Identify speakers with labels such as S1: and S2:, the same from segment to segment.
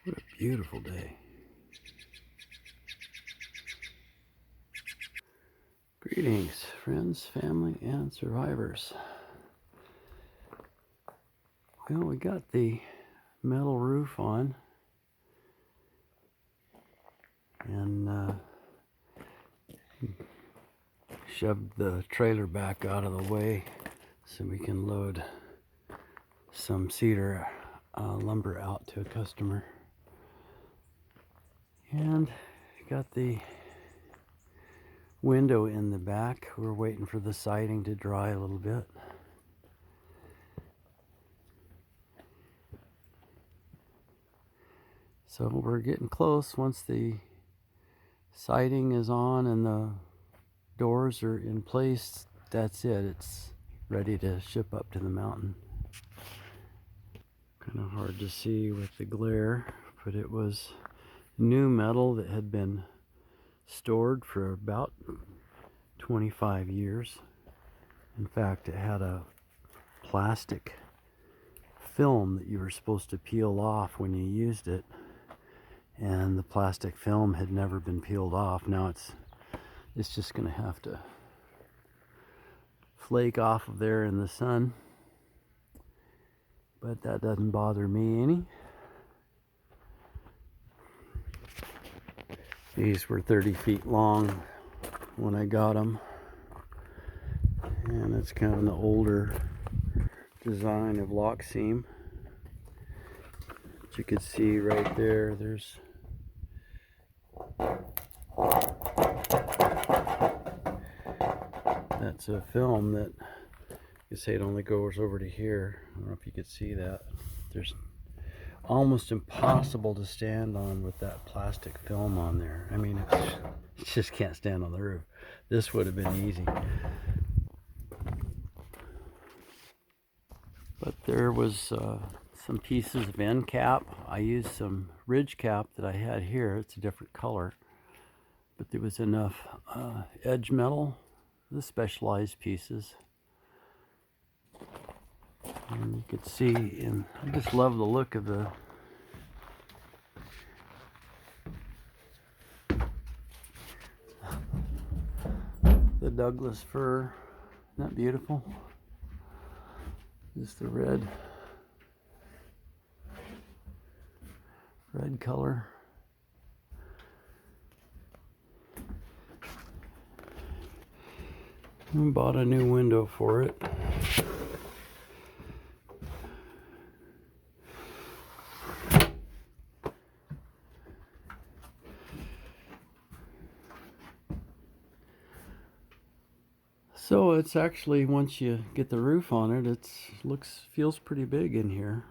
S1: What a beautiful day. Greetings, friends, family, and survivors. Well, we got the metal roof on, and shoved the trailer back out of the way so we can load some cedar lumber out to a customer. And got the window in the back. We're waiting for the siding to dry a little bit. So we're getting close. Once the siding is on and the doors are in place, that's it. It's ready to ship up to the mountain. Kind of hard to see with the glare, but it was new metal that had been stored for about 25 years. In fact, it had a plastic film that you were supposed to peel off when you used it, and the plastic film had never been peeled off. Now it's just going to have to flake off of there in the sun, but that doesn't bother me any. These were 30 feet long when I got them, and it's kind of an older design of lock seam. But you could see right there, that's a film that you say it only goes over to here. I don't know if you could see that. There's almost impossible to stand on with that plastic film on there. I mean, it just can't stand on the roof. This would have been easy. But there was some pieces of end cap. I used some ridge cap that I had here. It's a different color. But there was enough edge metal, the specialized pieces. And you could see, and I just love the look of the Douglas fir. Isn't that beautiful? Just the red color. I bought a new window for it. So it's actually, once you get the roof on it, feels pretty big in here.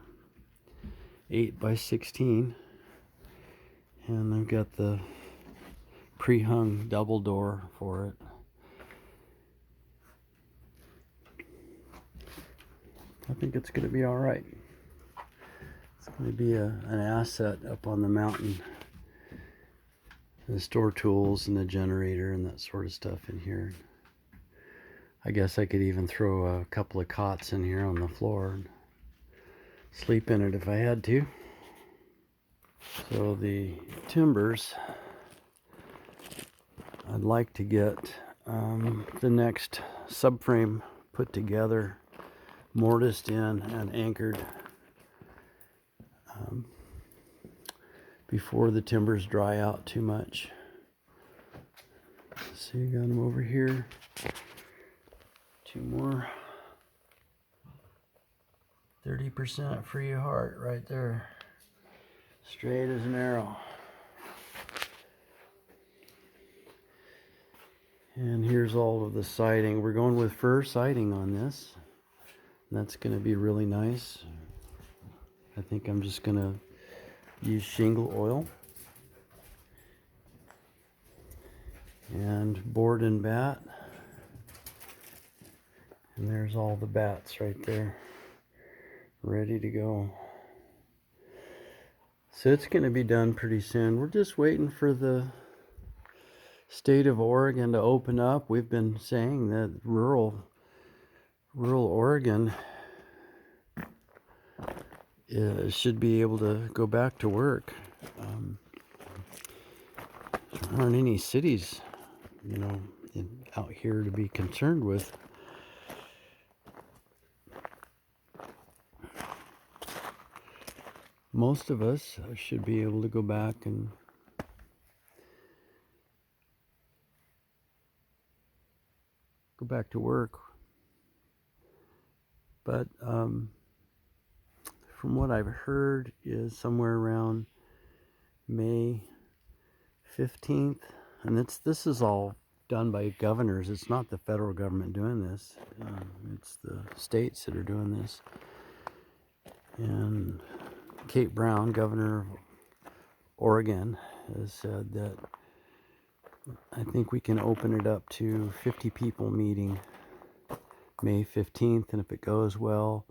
S1: 8 by 16. And I've got the pre-hung double door for it. I think it's going to be all right. It's going to be an asset up on the mountain. The store tools and the generator and that sort of stuff in here. I guess I could even throw a couple of cots in here on the floor and sleep in it if I had to. So the timbers, I'd like to get the next subframe put together, mortised in and anchored before the timbers dry out too much. So you got them over here. Two more. 30% free of heart right there. Straight as an arrow. And here's all of the siding. We're going with fir siding on this. That's going to be really nice. I think I'm just going to use shingle oil and board and bat. And there's all the bats right there, ready to go. So it's going to be done pretty soon. We're just waiting for the state of Oregon to open up. We've been saying that rural Oregon should be able to go back to work. There aren't any cities, out here to be concerned with. Most of us should be able to go back and go back to work. But from what I've heard is somewhere around May 15th, and this is all done by governors. It's not the federal government doing this. It's the states that are doing this. And Kate Brown, governor of Oregon, has said that I think we can open it up to 50 people meeting May 15th, and if it goes well,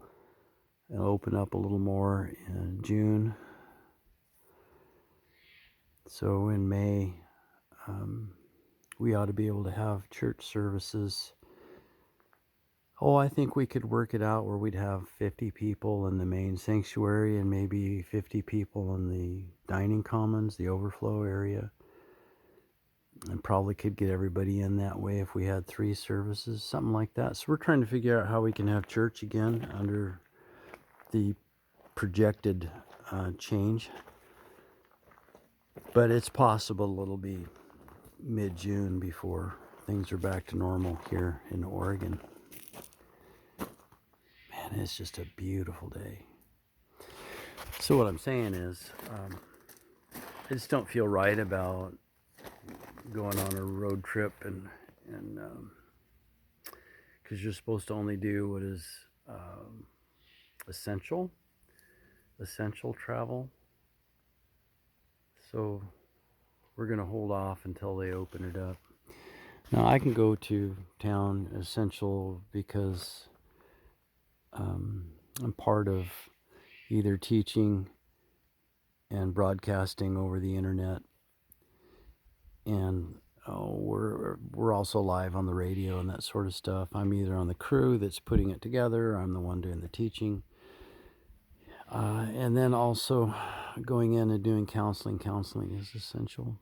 S1: it'll open up a little more in June. So in May, we ought to be able to have church services. I think we could work it out where we'd have 50 people in the main sanctuary and maybe 50 people in the dining commons, the overflow area. And probably could get everybody in that way if we had 3 services, something like that. So we're trying to figure out how we can have church again under the projected change. But it's possible it'll be mid-June before things are back to normal here in Oregon. Man, it's just a beautiful day. So what I'm saying is, I just don't feel right about going on a road trip and because you're supposed to only do what is essential travel. So we're going to hold off until they open it up. Now I can go to town essential because I'm part of either teaching and broadcasting over the internet, and we're also live on the radio and that sort of stuff. I'm either on the crew that's putting it together, or I'm the one doing the teaching. And then also going in and doing counseling. Counseling is essential.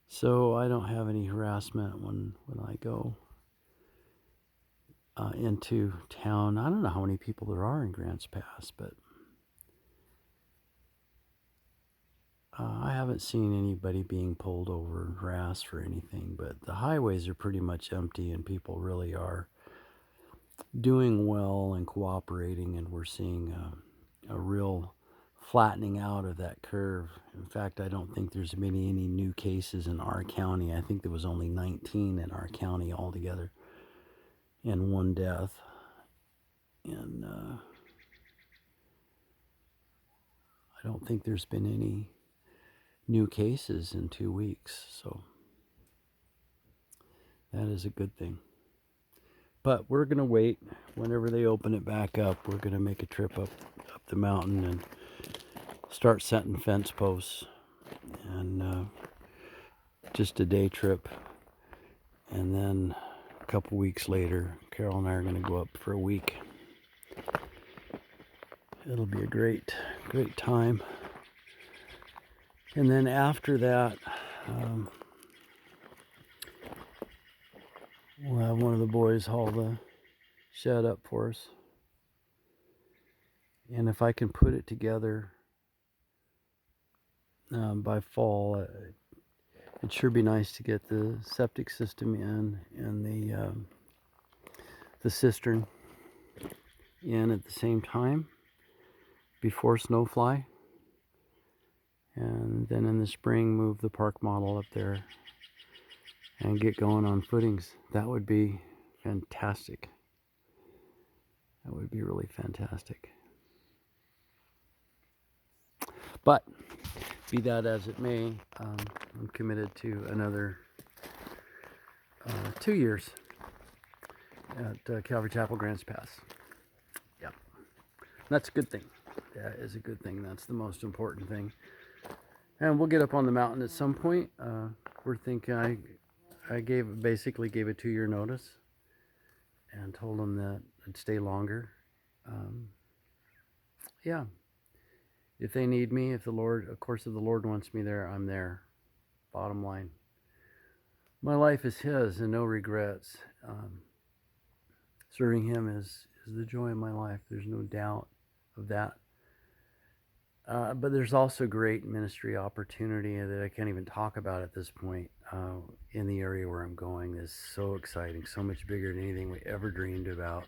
S1: So I don't have any harassment when I go into town. I don't know how many people there are in Grants Pass, but I haven't seen anybody being pulled over and harassed for anything. But the highways are pretty much empty, and people really are doing well and cooperating, and we're seeing a real flattening out of that curve. In fact, I don't think there's been any new cases in our county. I think there was only 19 in our county altogether, and 1 death. And I don't think there's been any new cases in 2 weeks, so that is a good thing. But we're going to wait. Whenever they open it back up, we're going to make a trip up the mountain and start setting fence posts, and just a day trip. And then a couple weeks later, Carol and I are going to go up for a week. It'll be a great time. And then after that, we'll have one of the boys haul the shed up for us. And if I can put it together by fall, it'd sure be nice to get the septic system in and the cistern in at the same time before snowfly. And then in the spring, move the park model up there and get going on footings. That would be fantastic. That would be really fantastic. But be that as it may, I'm committed to another 2 years at Calvary Chapel Grants Pass. Yeah, that's a good thing. That is a good thing. That's the most important thing. And we'll get up on the mountain at some point. We're thinking I basically gave a 2-year notice and told them that I'd stay longer. Yeah. if they need me, if the Lord, of course, if the Lord wants me there, I'm there. Bottom line. My life is His and no regrets. Serving Him is the joy of my life. There's no doubt of that. But there's also great ministry opportunity that I can't even talk about at this point in the area where I'm going. Is so exciting, so much bigger than anything we ever dreamed about.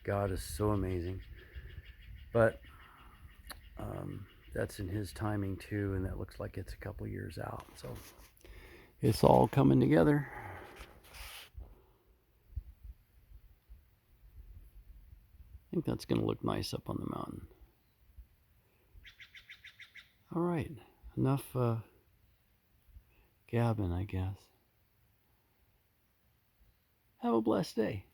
S1: God is so amazing. But that's in His timing too, and that looks like it's a couple years out. So it's all coming together. I think that's going to look nice up on the mountain. All right, enough gabbing, I guess. Have a blessed day.